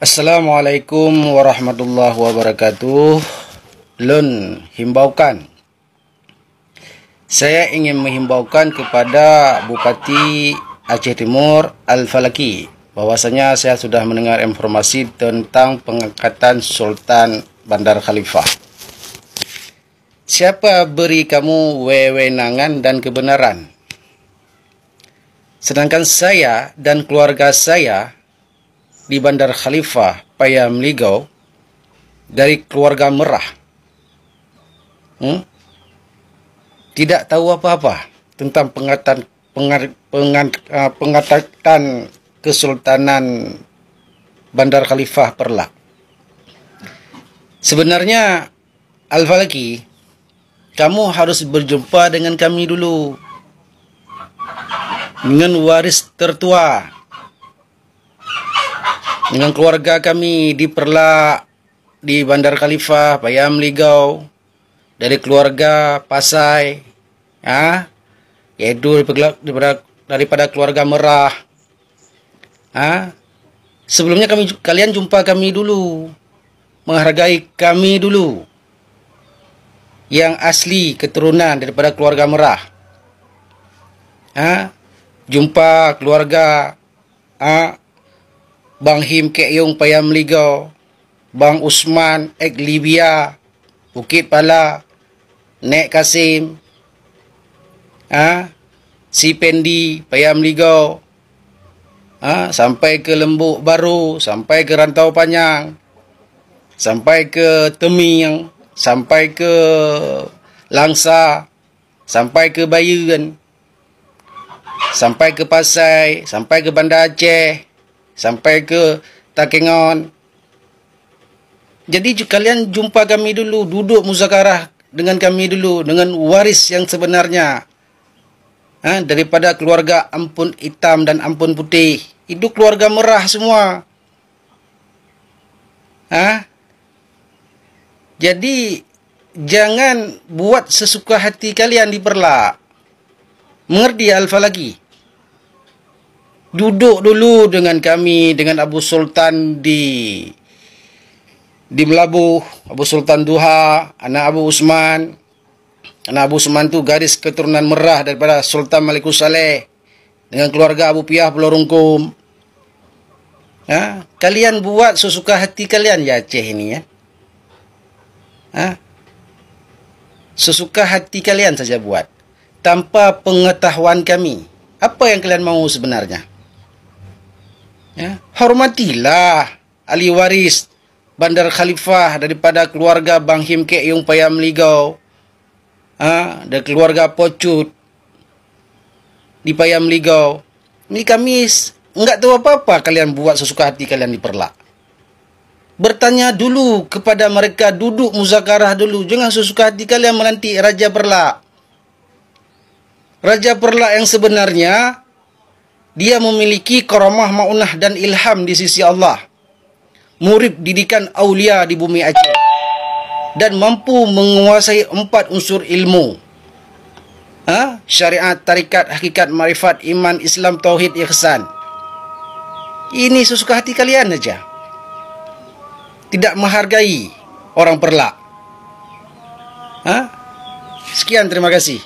Assalamualaikum warahmatullahi wabarakatuh. Lun himbaukan. Saya ingin menghimbaukan kepada Bupati Aceh Timur Al-Falaki bahwasanya saya sudah mendengar informasi tentang pengangkatan Sultan Bandar Khalifah. Siapa beri kamu wewenangan dan kebenaran? Sedangkan saya dan keluarga saya di Bandar Khalifah Payam Ligau dari keluarga Merah tidak tahu apa-apa tentang pengangkatan Kesultanan Bandar Khalifah Perlak. Sebenarnya Al-Falaki, kamu harus berjumpa dengan kami dulu, dengan waris tertua, dengan keluarga kami di Perlak, di Bandar Khalifah Payam Ligau, dari keluarga Pasai, yaitu daripada keluarga Merah. Sebelumnya kalian jumpa kami dulu, menghargai kami dulu, yang asli keturunan daripada keluarga Merah. Jumpa keluarga Bang Him Kek Yung Payam Ligau, Bang Usman Ek Libya Bukit Pala, Nek Kasim, Si Pendi Payam Ligau, sampai ke Lembuk Baru, sampai ke Rantau Panjang, sampai ke Teming, sampai ke Langsa, sampai ke Bayan, sampai ke Pasai, sampai ke Banda Aceh, sampai ke Takengon. Jadi kalian jumpa kami dulu, duduk muzakarah dengan kami dulu, dengan waris yang sebenarnya, daripada keluarga Ampun Hitam dan Ampun Putih. Itu keluarga Merah semua. Jadi jangan buat sesuka hati kalian di Perlak. Mengerti Al-Falaki? Duduk dulu dengan kami, dengan Abu Sultan di Melabuh, Abu Sultan Duha, anak Abu Usman. Anak Abu Usman tu garis keturunan Merah daripada Sultan Malikus Saleh, dengan keluarga Abu Piah Pulau Rungkum. Kalian buat sesuka hati kalian ya Aceh ini, sesuka hati kalian saja buat, tanpa pengetahuan kami. Apa yang kalian mau sebenarnya? Hormatilah ahli waris Bandar Khalifah daripada keluarga Bang Him Kek Yung Payam Ligau, dan keluarga Pocut di Payam Ligau. Ini kami enggak tahu apa-apa, kalian buat sesuka hati kalian di Perlak. Bertanya dulu kepada mereka, duduk muzakarah dulu. Jangan sesuka hati kalian melantik Raja Perlak. Raja Perlak yang sebenarnya, dia memiliki karamah, maunah dan ilham di sisi Allah. Murid didikan aulia di bumi Aceh, dan mampu menguasai 4 unsur ilmu. Syariat, tarikat, hakikat, marifat, iman, Islam, tauhid, ihsan. Ini sesuka hati kalian saja. Tidak menghargai orang Perlak. Sekian, terima kasih.